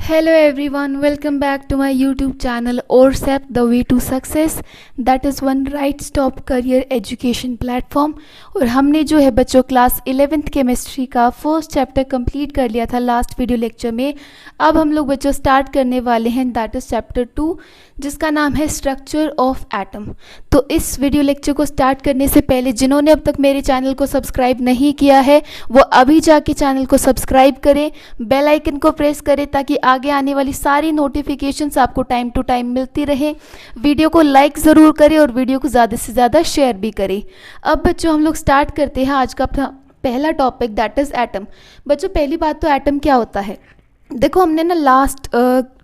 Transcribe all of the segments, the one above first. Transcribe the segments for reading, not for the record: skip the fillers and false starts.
Hello everyone, welcome back to my YouTube channel ORSEP The Way to Success. That is one right stop career education platform. और हमने जो है बच्चों class 11th chemistry का first chapter complete कर लिया था लास्ट वीडियो लेक्चर में. अब हम लोग बच्चों स्टार्ट करने वाले हैं दैट इज चैप्टर 2 जिसका नाम है स्ट्रक्चर ऑफ एटम. तो इस वीडियो लेक्चर को स्टार्ट करने से पहले जिन्होंने अब तक मेरे चैनल को सब्सक्राइब नहीं किया है वो अभी जाके चैनल को सब्सक्राइब करें, बेल आइकन को प्रेस करें ताकि आगे आने वाली सारी नोटिफिकेशंस आपको टाइम टू टाइम मिलती रहे. वीडियो को लाइक ज़रूर करें और वीडियो को ज़्यादा से ज़्यादा शेयर भी करें. अब बच्चों हम लोग स्टार्ट करते हैं आज का अपना पहला टॉपिक दैट इज़ एटम. बच्चों पहली बात तो एटम क्या होता है. देखो हमने ना लास्ट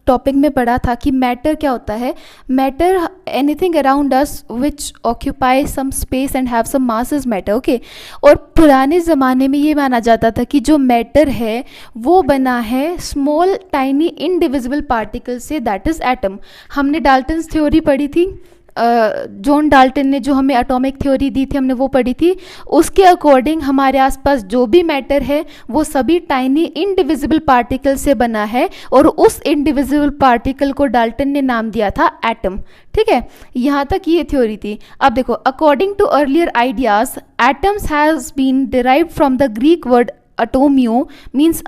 टॉपिक में पढ़ा था कि मैटर क्या होता है. Matter anything around us which occupy some space and have some mass is matter. Okay. और पुराने ज़माने में ये माना जाता था कि जो मैटर है वो बना है small tiny indivisible particle say that is atom. हमने डाल्टन्स थ्योरी पढ़ी थी. जॉन डाल्टन ने जो हमें एटॉमिक थ्योरी दी थी हमने वो पढ़ी थी. उसके अकॉर्डिंग हमारे आसपास जो भी मैटर है वो सभी टाइनी इनडिविजिबल पार्टिकल से बना है और उस इनडिविजिबल पार्टिकल को डाल्टन ने नाम दिया था एटम. ठीक है, यहाँ तक ये थ्योरी थी. अब देखो according to earlier ideas atoms has been derived from the Greek word atomio means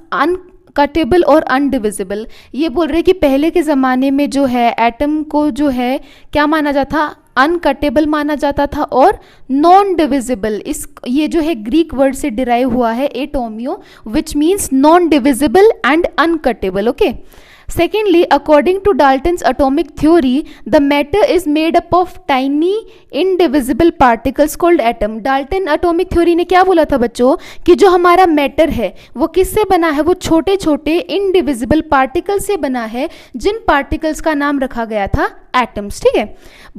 cutable और अनडिविजिबल. ये बोल रहे कि पहले के ज़माने में जो है एटम को जो है क्या माना जाता था, अनकटेबल माना जाता था और नॉन डिविजिबल. इस ये जो है ग्रीक वर्ड से डिराइव हुआ है atomio which means non divisible and uncutable. Okay. Secondly, according to Dalton's atomic theory, the matter is made up of tiny indivisible particles called atom. Dalton atomic theory ने क्या बोला था बच्चों कि जो हमारा मैटर है वो किससे बना है, वो छोटे छोटे इनडिविजिबल पार्टिकल से बना है जिन पार्टिकल्स का नाम रखा गया था atoms. ठीक है.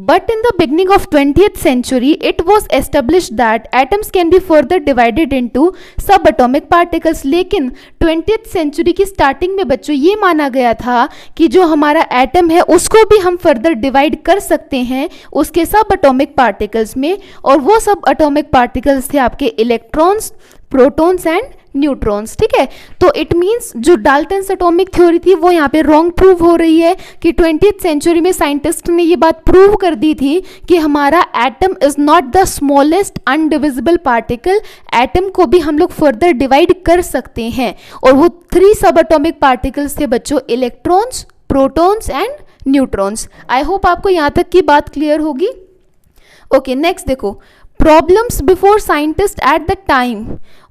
But in the beginning of 20th century, it was established that atoms can be further divided into subatomic particles. लेकिन 20th century की स्टार्टिंग में बच्चों ये माना गया था कि जो हमारा एटम है उसको भी हम फर्दर डिवाइड कर सकते हैं उसके सब एटॉमिक पार्टिकल्स में. और वो सब एटॉमिक पार्टिकल्स थे आपके इलेक्ट्रॉन्स, प्रोटॉन्स एंड न्यूट्रॉन्स. ठीक है. तो इट मीन्स जो डाल्टन्स एटॉमिक थ्योरी थी वो यहाँ पे रॉन्ग प्रूव हो रही है कि 20th सेंचुरी में साइंटिस्ट ने ये बात प्रूव कर दी थी कि हमारा atom is not the smallest undivisible particle. Atom को भी हम लोग फर्दर डिवाइड कर सकते हैं और वो 3 सब एटॉमिक पार्टिकल्स थे बच्चों, electrons, protons and neutrons. I hope आपको यहाँ तक की बात क्लियर होगी. ओके. नेक्स्ट देखो problems before scientist at the time.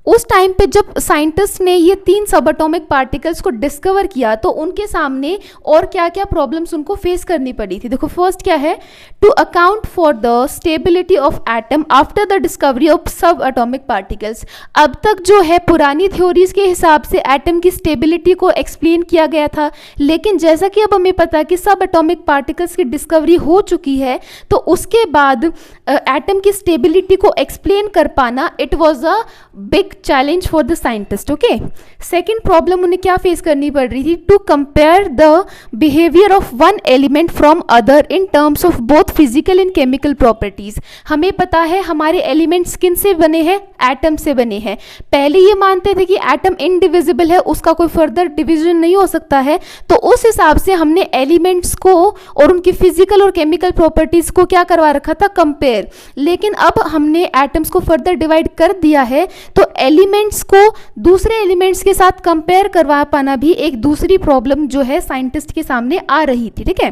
उस टाइम पे जब साइंटिस्ट ने ये 3 सब एटॉमिक पार्टिकल्स को डिस्कवर किया तो उनके सामने और क्या क्या प्रॉब्लम्स उनको फेस करनी पड़ी थी. देखो फर्स्ट क्या है, to account for the stability of atom after the discovery of sub atomic particles. अब तक जो है पुरानी थ्योरीज के हिसाब से एटम की स्टेबिलिटी को एक्सप्लेन किया गया था, लेकिन जैसा कि अब हमें पता है कि सब एटॉमिक पार्टिकल्स की डिस्कवरी हो चुकी है तो उसके बाद एटम की स्टेबिलिटी को एक्सप्लेन कर पाना it was a big challenge for the scientist. Okay. Second problem उन्हें क्या फेस करनी पड़ रही थी, to compare the behaviour of one element from other in terms of both physical and chemical properties. हमें पता है हमारे एलिमेंट्स किन से बने हैं, एटम से बने हैं. पहले ये मानते थे कि एटम इनडिविजिबल है, उसका कोई फर्दर डिवीजन नहीं हो सकता है, तो उस हिसाब से हमने एलिमेंट्स को और उनकी फिजिकल और केमिकल प्रॉपर्टीज को क्या करवा रखा था, कंपेयर. लेकिन अब हमने एटम्स को फर्दर डिवाइड कर दिया है तो एलिमेंट्स को दूसरे एलिमेंट्स के साथ कंपेयर करवा पाना भी एक दूसरी प्रॉब्लम जो है साइंटिस्ट के सामने आ रही थी. ठीक है.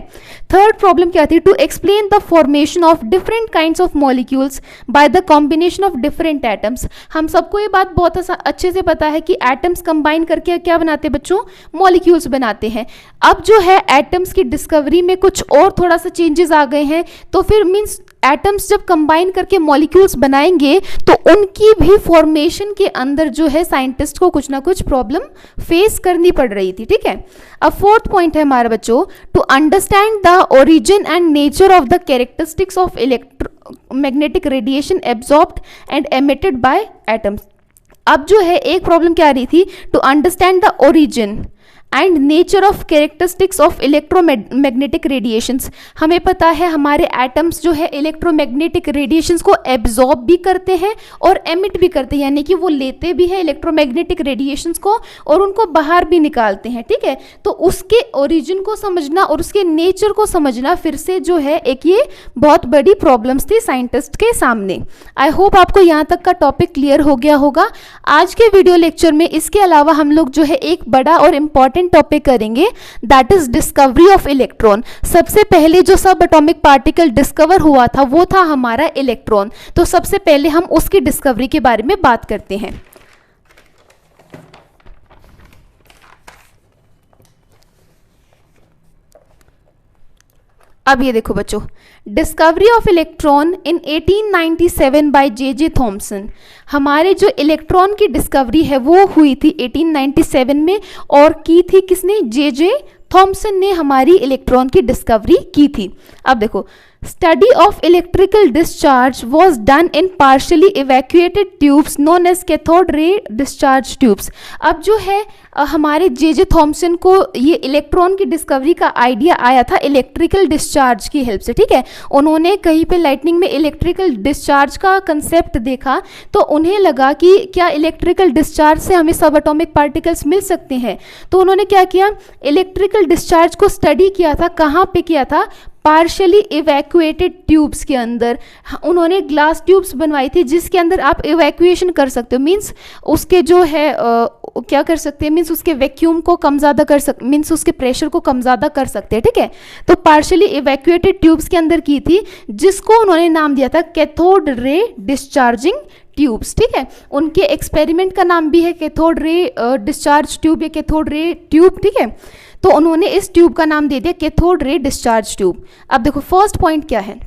थर्ड प्रॉब्लम क्या थी, to explain the formation of different kinds of molecules by the combination of different atoms. हम सबको ये बात बहुत अच्छे से पता है कि एटम्स कंबाइन करके क्या बनाते हैं बच्चों, मॉलिक्यूल्स बनाते हैं. अब जो है एटम्स की डिस्कवरी में कुछ और थोड़ा सा चेंजेस आ गए हैं तो फिर मीन्स एटम्स जब कंबाइन करके मॉलिक्यूल्स बनाएंगे तो उनकी भी फॉर्मेशन के अंदर जो है साइंटिस्ट को कुछ ना कुछ प्रॉब्लम फेस करनी पड़ रही थी. ठीक है. अब फोर्थ पॉइंट है हमारा बच्चों, to understand the origin and nature of the characteristics of electromagnetic radiation absorbed and emitted by atoms. अब जो है एक प्रॉब्लम क्या आ रही थी, to understand the origin and nature of characteristics of electromagnetic radiations. हमें पता है हमारे एटम्स जो है इलेक्ट्रोमैग्नेटिक रेडिएशंस को एब्जॉर्ब भी करते हैं और एमिट भी करते हैं, यानी कि वो लेते भी हैं इलेक्ट्रोमैग्नेटिक रेडिएशंस को और उनको बाहर भी निकालते हैं, ठीक है। तो उसके ओरिजिन को समझना और उसके नेचर को समझना फिर से जो है एक ये बहुत बड़ी प्रॉब्लम्स थी साइंटिस्ट के सामने। आई होप आपको यहाँ तक का टॉपिक क्लियर हो गया होगा। आज के वीडियो लेक्चर में इसके अलावा हम लोग जो है एक बड़ा और इम्पॉर्टेंट टॉपिक करेंगे, that is discovery of electron. सबसे पहले जो सब एटॉमिक पार्टिकल डिस्कवर हुआ था वो था हमारा इलेक्ट्रॉन। तो सबसे पहले हम उसकी डिस्कवरी के बारे में बात करते हैं। अब ये देखो बच्चों, discovery of electron in 1897 by J Thomson. हमारे जो इलेक्ट्रॉन की डिस्कवरी है वो हुई थी 1897 में और की थी किसने? जे थॉमसन ने हमारी इलेक्ट्रॉन की डिस्कवरी की थी। अब देखो, study of electrical discharge was done in partially evacuated tubes known as cathode ray discharge tubes. अब जो है हमारे जे थॉमसन को ये इलेक्ट्रॉन की डिस्कवरी का आइडिया आया था इलेक्ट्रिकल डिस्चार्ज की हेल्प से, ठीक है। उन्होंने कहीं पे लाइटनिंग में इलेक्ट्रिकल डिस्चार्ज का कंसेप्ट देखा तो उन्हें लगा कि क्या इलेक्ट्रिकल डिस्चार्ज से हमें सब एटॉमिक पार्टिकल्स मिल सकते हैं। तो उन्होंने क्या किया, इलेक्ट्रिकल डिस्चार्ज को स्टडी किया था। कहाँ पे किया था? पार्शली इवैक्यूएटेड ट्यूब्स के अंदर। उन्होंने ग्लास ट्यूब्स बनवाई थी जिसके अंदर आप इवैक्यूएशन कर सकते हो, मीन्स उसके जो है क्या कर सकते हैं, मीन्स उसके वैक्यूम को कम ज़्यादा कर सकते, मीन्स उसके प्रेशर को कम ज़्यादा कर सकते हैं, ठीक है। तो पार्शली इवैक्यूएटेड ट्यूब्स के अंदर की थी जिसको उन्होंने नाम दिया था कैथोड रे डिस्चार्जिंग ट्यूब्स, ठीक है। उनके एक्सपेरिमेंट का नाम भी है कैथोड रे डिस्चार्ज ट्यूब या कैथोड रे ट्यूब, ठीक है। तो उन्होंने इस ट्यूब का नाम दे दिया कैथोड रे डिस्चार्ज ट्यूब। अब देखो फर्स्ट पॉइंट क्या है,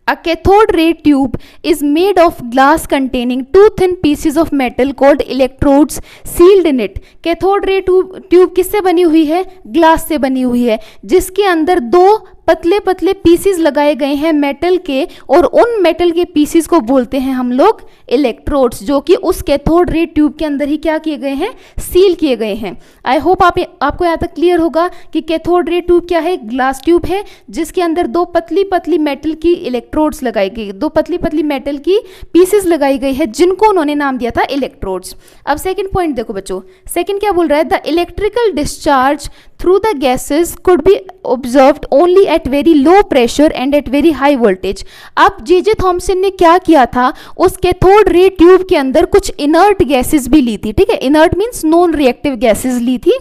A cathode ray tube is made of glass containing two thin pieces of metal called electrodes sealed in it. Cathode ray tube किससे बनी हुई है? ग्लास से बनी हुई है, जिसके अंदर दो पतले पतले पीसीज लगाए गए हैं मेटल के और उन मेटल के पीसीज को बोलते हैं हम लोग इलेक्ट्रोड्स, जो कि उस कैथोड रे ट्यूब के अंदर ही क्या किए गए हैं? सील किए गए हैं। आई होप आपको यहाँ तक क्लियर होगा कि कैथोड रे ट्यूब क्या है? ग्लास ट्यूब है जिसके अंदर दो पतली पतली मेटल की इलेक्ट्रोड्स लगाई गई, दो पतली पतली मेटल की पीसेस लगाई गई है जिनको उन्होंने नाम दिया था इलेक्ट्रोड्स। अब सेकंड पॉइंट देखो बच्चों, सेकंड क्या बोल रहा है? The electrical discharge through the gases could be observed only at very low pressure and at very high voltage. अब जे थॉमसन ने क्या किया था, उस कैथोड रे ट्यूब के अंदर कुछ इनर्ट गैसेस भी ली थी, ठीक है। Inert means non reactive gases ली थी।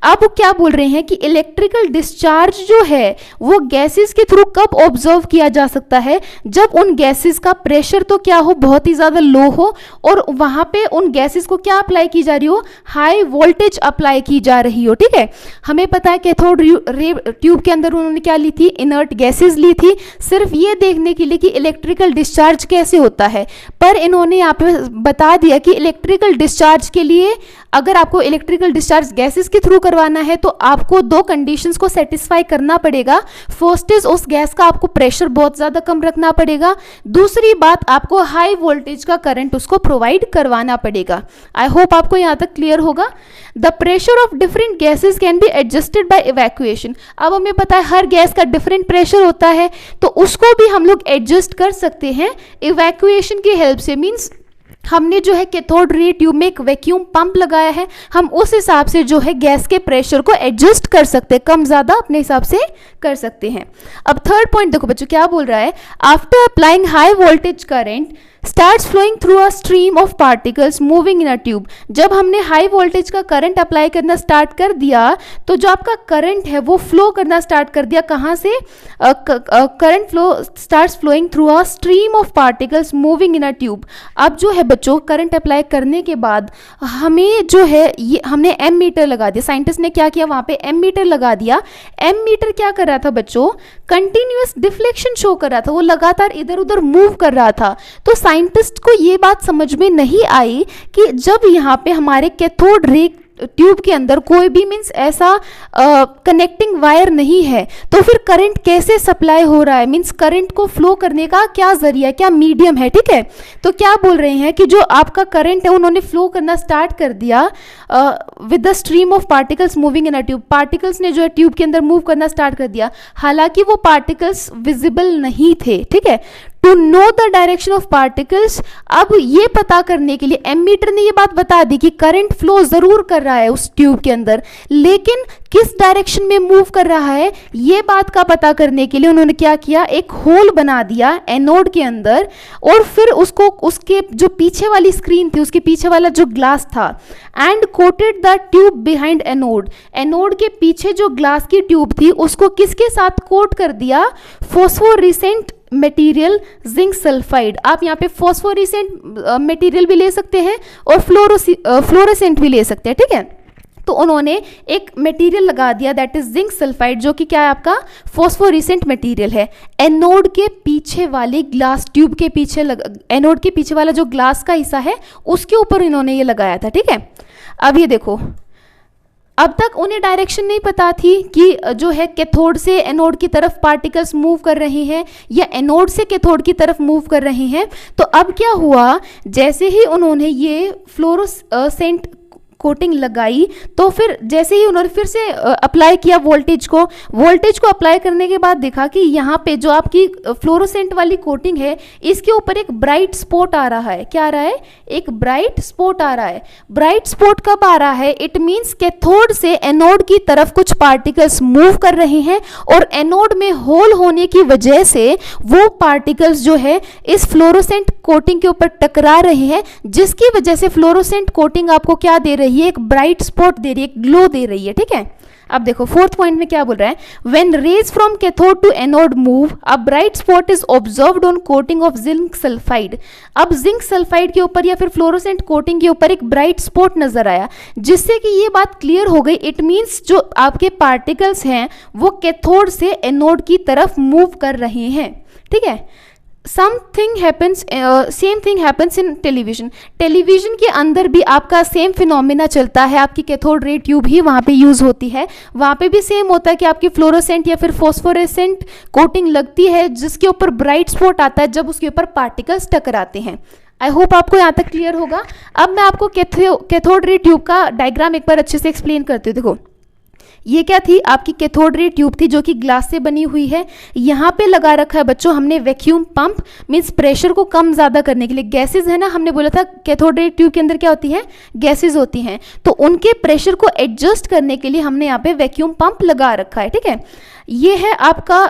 अब क्या बोल रहे हैं कि इलेक्ट्रिकल डिस्चार्ज जो है वो गैसेस के थ्रू कब ऑब्जर्व किया जा सकता है? जब उन गैसेस का प्रेशर तो क्या हो, बहुत ही ज़्यादा लो हो और वहाँ पे उन गैसेस को क्या अप्लाई की जा रही हो? हाई वोल्टेज अप्लाई की जा रही हो, ठीक है। हमें पता है कैथोड रे ट्यूब के अंदर उन्होंने क्या ली थी? इनर्ट गैसेस ली थी, सिर्फ ये देखने के लिए कि इलेक्ट्रिकल डिस्चार्ज कैसे होता है। पर इन्होंने यहाँ पे बता दिया कि इलेक्ट्रिकल डिस्चार्ज के लिए अगर आपको इलेक्ट्रिकल डिस्चार्ज गैसेस के थ्रू करवाना है तो आपको दो कंडीशंस को सेटिस्फाई करना पड़ेगा। फर्स्ट इज उस गैस का आपको प्रेशर बहुत ज़्यादा कम रखना पड़ेगा, दूसरी बात आपको हाई वोल्टेज का करंट उसको प्रोवाइड करवाना पड़ेगा। आई होप आपको यहाँ तक क्लियर होगा। The pressure of different gases can be adjusted by evacuation. अब हमें पता है हर गैस का डिफरेंट प्रेशर होता है तो उसको भी हम लोग एडजस्ट कर सकते हैं इवैक्यूएशन की हेल्प से। मीन्स हमने जो है कैथोड रे ट्यूब में एक वैक्यूम पंप लगाया है, हम उस हिसाब से जो है गैस के प्रेशर को एडजस्ट कर सकते हैं, कम ज़्यादा अपने हिसाब से कर सकते हैं। अब थर्ड पॉइंट देखो बच्चों क्या बोल रहा है, after applying high voltage current starts flowing through a stream of particles moving in a tube। जब हमने हाई वोल्टेज का करंट अप्लाई करना स्टार्ट कर दिया तो जो आपका करंट है वो फ्लो करना स्टार्ट कर दिया। कहाँ से? Current flow starts flowing through a stream of particles moving in a tube. अब जो है बच्चों करंट अप्लाई करने के बाद हमें जो है ये हमने एम मीटर लगा दिया। साइंटिस्ट ने क्या किया, वहाँ पे एम मीटर लगा दिया। एम मीटर क्या कर रहा था बच्चों? कंटिन्यूअस डिफ्लेक्शन शो कर रहा था, वो लगातार इधर उधर मूव कर रहा था। तो साइंटिस्ट को ये बात समझ में नहीं आई कि जब यहाँ पे हमारे कैथोड रे ट्यूब के अंदर कोई भी मीन्स ऐसा कनेक्टिंग वायर नहीं है, तो फिर करंट कैसे सप्लाई हो रहा है, मीन्स करंट को फ्लो करने का क्या जरिया, क्या मीडियम है, ठीक है। तो क्या बोल रहे हैं कि जो आपका करंट है उन्होंने फ्लो करना स्टार्ट कर दिया with the stream of particles moving in a tube, particles ने जो है ट्यूब के अंदर मूव करना स्टार्ट कर दिया, हालांकि वो पार्टिकल्स विजिबल नहीं थे, ठीक है। To know the direction of particles, अब ये पता करने के लिए एमीटर ने ये बात बता दी कि करंट फ्लो जरूर कर रहा है उस ट्यूब के अंदर, लेकिन किस डायरेक्शन में मूव कर रहा है ये बात का पता करने के लिए उन्होंने क्या किया, एक होल बना दिया एनोड के अंदर, और फिर उसको उसके जो पीछे वाली स्क्रीन थी उसके पीछे वाला जो ग्लास था, and coated the tube behind anode, anode के पीछे जो ग्लास की ट्यूब थी उसको किसके साथ कोट कर दिया, फॉस्फोरेसेंट मटेरियल जिंक सल्फाइड। आप यहाँ पे फॉस्फोरेसेंट मटेरियल भी ले सकते हैं और फ्लोरोसेंट भी ले सकते हैं, ठीक है। तो उन्होंने एक मटेरियल लगा दिया दैट इज जिंक सल्फाइड, जो कि क्या है आपका फॉस्फोरेसेंट मटेरियल है, एनोड के पीछे वाले ग्लास ट्यूब के पीछे एनोड के पीछे वाला जो ग्लास का हिस्सा है उसके ऊपर इन्होंने ये लगाया था, ठीक है। अब ये देखो, अब तक उन्हें डायरेक्शन नहीं पता थी कि जो है कैथोड से एनोड की तरफ पार्टिकल्स मूव कर रहे हैं या एनोड से कैथोड की तरफ मूव कर रहे हैं। तो अब क्या हुआ, जैसे ही उन्होंने ये फ्लोरोसेंट कोटिंग लगाई तो फिर जैसे ही उन्होंने फिर से अप्लाई किया वोल्टेज को अप्लाई करने के बाद देखा कि यहाँ पे जो आपकी फ्लोरोसेंट वाली कोटिंग है इसके ऊपर एक ब्राइट स्पॉट आ रहा है। क्या आ रहा है, एक ब्राइट स्पॉट आ रहा है। ब्राइट स्पॉट कब आ रहा है, इट मीन्स कैथोड से एनोड की तरफ कुछ पार्टिकल्स मूव कर रहे हैं और एनोड में होल होने की वजह से वो पार्टिकल्स जो है इस फ्लोरोसेंट कोटिंग के ऊपर टकरा रहे हैं, जिसकी वजह से फ्लोरोसेंट कोटिंग आपको क्या दे रही है, एक ब्राइट स्पॉट दे रही है, ग्लो दे रही है, ठीक है। अब देखो फोर्थ पॉइंट में क्या बोल रहा है, when rays from cathode to anode move a bright spot is observed on coating of zinc sulphide. अब जिंक सल्फाइड के ऊपर या फिर फ्लोरोसेंट कोटिंग के ऊपर एक ब्राइट स्पॉट नजर आया, जिससे कि ये बात क्लियर हो गई, इट मीन्स जो आपके पार्टिकल्स हैं वो कैथोड से एनोड की तरफ मूव कर रहे हैं, ठीक है। Same thing happens in television. Television के अंदर भी आपका सेम फिनोमिना चलता है, आपकी कैथोड रे ट्यूब ही वहाँ पे यूज़ होती है, वहाँ पे भी सेम होता है कि आपकी फ्लोरोसेंट या फिर फॉस्फोरेसेंट कोटिंग लगती है जिसके ऊपर ब्राइट स्पॉट आता है जब उसके ऊपर पार्टिकल्स टकराते हैं। आई होप आपको यहाँ तक क्लियर होगा। अब मैं आपको कैथोड रे ट्यूब का डायग्राम एक बार अच्छे से एक्सप्लेन करती हूँ। देखो ये क्या थी, आपकी कैथोड रे ट्यूब थी जो कि ग्लास से बनी हुई है। यहाँ पे लगा रखा है बच्चों हमने वैक्यूम पंप, मीन्स प्रेशर को कम ज़्यादा करने के लिए। गैसेज है ना, हमने बोला था कैथोड रे ट्यूब के अंदर क्या होती है, गैसेज होती हैं, तो उनके प्रेशर को एडजस्ट करने के लिए हमने यहाँ पे वैक्यूम पंप लगा रखा है, ठीक है। ये है आपका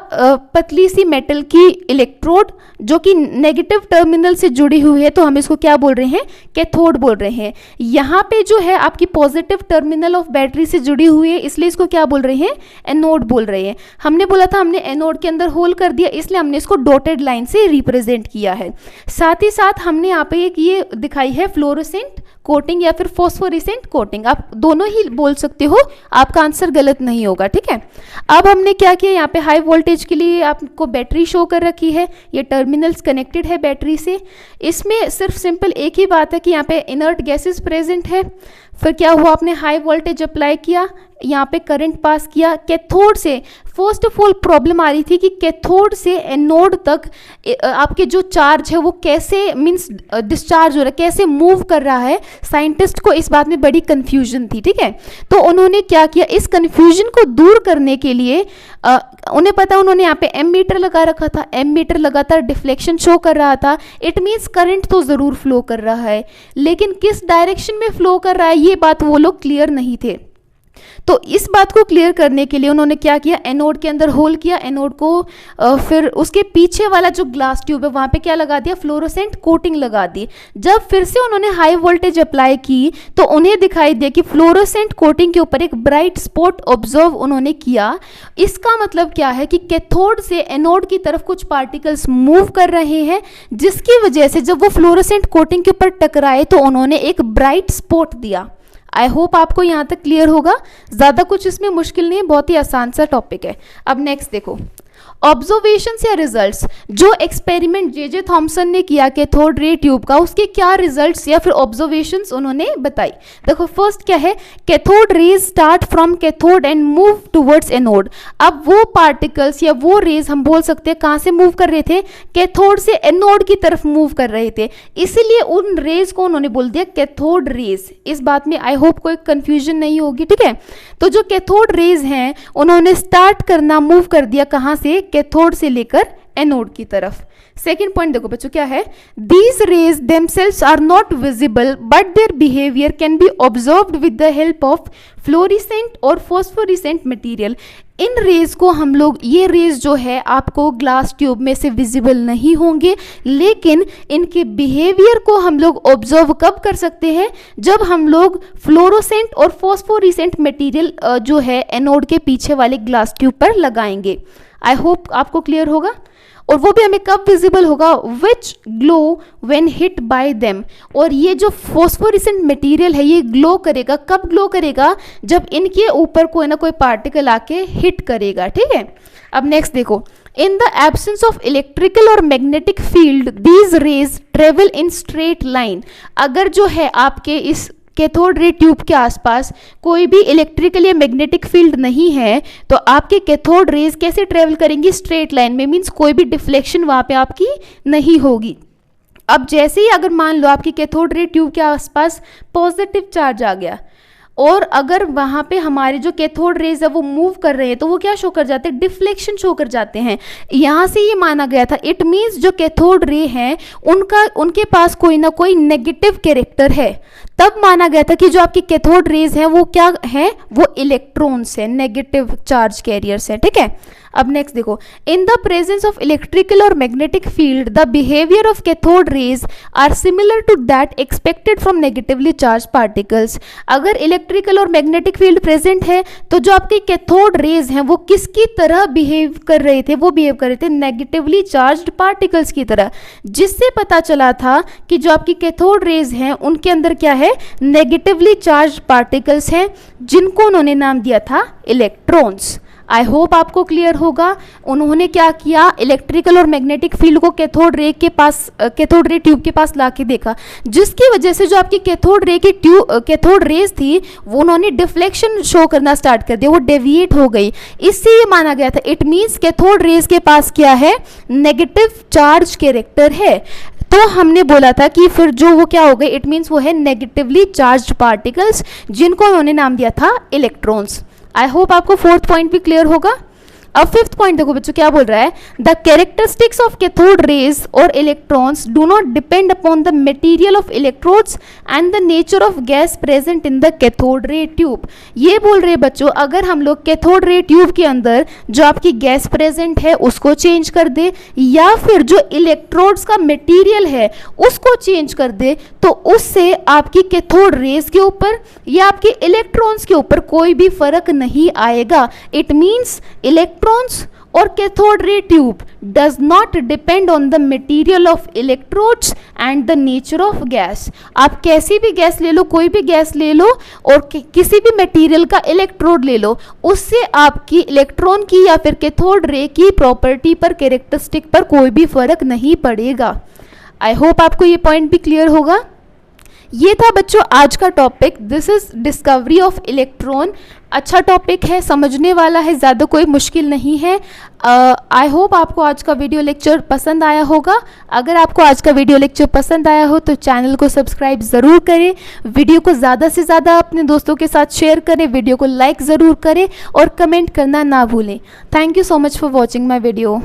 पतली सी मेटल की इलेक्ट्रोड जो कि नेगेटिव टर्मिनल से जुड़ी हुई है, तो हम इसको क्या बोल रहे हैं, कैथोड बोल रहे हैं। यहाँ पे जो है आपकी पॉजिटिव टर्मिनल ऑफ बैटरी से जुड़ी हुई है, इसलिए इसको क्या बोल रहे हैं, एनोड बोल रहे हैं। हमने बोला था हमने एनोड के अंदर होल कर दिया, इसलिए हमने इसको डॉटेड लाइन से रिप्रेजेंट किया है। साथ ही साथ हमने यहाँ पे एक ये दिखाई है फ्लोरोसेंट कोटिंग या फिर फॉस्फोरेसेंट कोटिंग, आप दोनों ही बोल सकते हो, आपका आंसर गलत नहीं होगा, ठीक है। अब हमने क्या किया, यहाँ पे हाई वोल्टेज के लिए आपको बैटरी शो कर रखी है, ये टर्मिनल्स कनेक्टेड है बैटरी से। इसमें सिर्फ सिंपल एक ही बात है कि यहाँ पे इनर्ट गैसेस प्रेजेंट है। फिर क्या हुआ, आपने हाई वोल्टेज अप्लाई किया, यहाँ पे करंट पास किया कैथोड से। फर्स्ट ऑफ ऑल प्रॉब्लम आ रही थी कि कैथोड से एनोड तक आपके जो चार्ज है वो कैसे मींस डिस्चार्ज हो रहा है, कैसे मूव कर रहा है। साइंटिस्ट को इस बात में बड़ी कंफ्यूजन थी, ठीक है। तो उन्होंने क्या किया, इस कंफ्यूजन को दूर करने के लिए उन्हें पता, उन्होंने यहाँ पे एमीटर लगा रखा था, एमीटर लगातार डिफ्लेक्शन शो कर रहा था, इट मीन्स करंट तो ज़रूर फ्लो कर रहा है, लेकिन किस डायरेक्शन में फ्लो कर रहा है ये बात वो लोग क्लियर नहीं थे। तो इस बात को क्लियर करने के लिए उन्होंने क्या किया, एनोड के अंदर होल किया, एनोड को फिर उसके पीछे वाला जो ग्लास ट्यूब है वहाँ पे क्या लगा दिया, फ्लोरोसेंट कोटिंग लगा दी। जब फिर से उन्होंने हाई वोल्टेज अप्लाई की तो उन्हें दिखाई दिया कि फ्लोरोसेंट कोटिंग के ऊपर एक ब्राइट स्पॉट ऑब्जर्व उन्होंने किया। इसका मतलब क्या है कि कैथोड से एनोड की तरफ कुछ पार्टिकल्स मूव कर रहे हैं, जिसकी वजह से जब वो फ्लोरोसेंट कोटिंग के ऊपर टकराए तो उन्होंने एक ब्राइट स्पॉट दिया। आई होप आपको यहाँ तक क्लियर होगा, ज़्यादा कुछ इसमें मुश्किल नहीं है, बहुत ही आसान सा टॉपिक है। अब नेक्स्ट देखो, ऑब्जर्वेशंस या रिजल्ट्स, जो एक्सपेरिमेंट जे थॉमसन ने किया कैथोड रे ट्यूब का, उसके क्या रिजल्ट्स या फिर ऑब्जर्वेशंस उन्होंने बताई। देखो फर्स्ट क्या है, cathode rays start from cathode and move towards anode. अब वो पार्टिकल्स या वो रेज हम बोल सकते हैं कहाँ से मूव कर रहे थे, कैथोड से एनोड की तरफ मूव कर रहे थे, इसीलिए उन रेज को उन्होंने बोल दिया कैथोड रेज। इस बात में आई होप कोई कंफ्यूजन नहीं होगी, ठीक है। तो जो कैथोड रेज हैं उन्होंने स्टार्ट करना, मूव कर दिया कहाँ से, कैथोड से लेकर एनोड की तरफ। सेकेंड पॉइंट देखो बच्चों क्या है, these rays themselves are not visible but their behaviour can be observed with the help of fluorescent और फॉस्फोरिसेंट मटेरियल। इन रेज को हम लोग, ये रेज जो है आपको ग्लास ट्यूब में से विजिबल नहीं होंगे, लेकिन इनके बिहेवियर को हम लोग ऑब्जर्व कब कर सकते हैं, जब हम लोग फ्लोरोसेंट और फॉस्फोरिसेंट मटेरियल जो है एनोड के पीछे वाले ग्लास ट्यूब पर लगाएंगे। आई होप आपको क्लियर होगा। और वो भी हमें कब विजिबल होगा, which glow when hit by them. और ये जो फॉस्फोरिसेंट मटेरियल है ये ग्लो करेगा, कब ग्लो करेगा, जब इनके ऊपर कोई ना कोई पार्टिकल आके हिट करेगा, ठीक है। अब नेक्स्ट देखो, in the absence of electrical और magnetic field these rays travel in straight line. अगर जो है आपके इस कैथोड रे ट्यूब के आसपास कोई भी इलेक्ट्रिकल या मैग्नेटिक फील्ड नहीं है, तो आपके कैथोड रेज कैसे ट्रेवल करेंगी, स्ट्रेट लाइन में, मींस कोई भी डिफ्लेक्शन वहां पे आपकी नहीं होगी। अब जैसे ही अगर मान लो आपकी कैथोड रे ट्यूब के आसपास पॉजिटिव चार्ज आ गया और अगर वहां पे हमारे जो कैथोड रेज है वो मूव कर रहे हैं, तो वो क्या शो कर जाते हैं, डिफ्लेक्शन शो कर जाते हैं। यहां से ये माना गया था, इट मींस जो कैथोड रे हैं उनके पास कोई ना कोई नेगेटिव कैरेक्टर है। तब माना गया था कि जो आपकी कैथोड रेज हैं वो क्या है, वो इलेक्ट्रॉन्स है, नेगेटिव चार्ज कैरियर्स है, ठीक है। अब नेक्स्ट देखो, in the presence of electrical और magnetic field the behaviour of cathode rays are similar to that expected from negatively charge particles. अगर इलेक्ट्रिकल और मैग्नेटिक फील्ड प्रेजेंट है तो जो आपके कैथोड रेज हैं वो किसकी तरह बिहेव कर रहे थे, वो बिहेव कर रहे थे नेगेटिवली चार्ज्ड पार्टिकल्स की तरह, जिससे पता चला था कि जो आपकी कैथोड रेज हैं उनके अंदर क्या है, नेगेटिवली चार्ज्ड पार्टिकल्स हैं, जिनको उन्होंने नाम दिया था इलेक्ट्रॉन्स। आई होप आपको क्लियर होगा। उन्होंने क्या किया, इलेक्ट्रिकल और मैग्नेटिक फील्ड को कैथोड रे ट्यूब के पास लाके देखा, जिसकी वजह से जो आपकी कैथोड रेज थी वो उन्होंने डिफ्लेक्शन शो करना स्टार्ट कर दिया, वो डेविएट हो गई। इससे ये माना गया था, इट मीन्स कैथोड रेज के पास क्या है, नेगेटिव चार्ज कैरेक्टर है। तो हमने बोला था कि फिर जो वो क्या हो गए, इट मीन्स वो है नेगेटिवली चार्ज्ड पार्टिकल्स, जिनको उन्होंने नाम दिया था इलेक्ट्रॉन्स। आई होप आपको फोर्थ पॉइंट भी क्लियर होगा। अब फिफ्थ पॉइंट देखो बच्चों क्या बोल रहा है, the characteristics of cathode rays और electrons do not depend upon the material of electrodes and the nature of gas present in the cathode ray tube. ये बोल रहे बच्चों, अगर हम लोग कैथोड रे ट्यूब के अंदर जो आपकी गैस प्रेजेंट है उसको चेंज कर दे, या फिर जो इलेक्ट्रोड्स का मटेरियल है उसको चेंज कर दे, तो उससे आपकी कैथोड रेज के ऊपर या आपके इलेक्ट्रॉन्स के ऊपर कोई भी फर्क नहीं आएगा। इट मीन्स इलेक्ट्रॉन्स और cathode ray tube does not depend on the material of electrodes and the nature of gas। आप कैसी भी गैस ले लो, कोई भी गैस ले लो और किसी भी मटेरियल का इलेक्ट्रोड ले लो, उससे आपकी इलेक्ट्रॉन की या फिर कैथोड रे की प्रॉपर्टी पर, कैरेक्टरिस्टिक पर कोई भी फर्क नहीं पड़ेगा। आई होप आपको ये पॉइंट भी क्लियर होगा। ये था बच्चों आज का topic, this is discovery of electron. अच्छा टॉपिक है, समझने वाला है, ज़्यादा कोई मुश्किल नहीं है। आई होप आपको आज का वीडियो लेक्चर पसंद आया होगा। अगर आपको आज का वीडियो लेक्चर पसंद आया हो तो चैनल को सब्सक्राइब ज़रूर करें, वीडियो को ज़्यादा से ज़्यादा अपने दोस्तों के साथ शेयर करें, वीडियो को लाइक ज़रूर करें और कमेंट करना ना भूलें। Thank you so much for watching my video.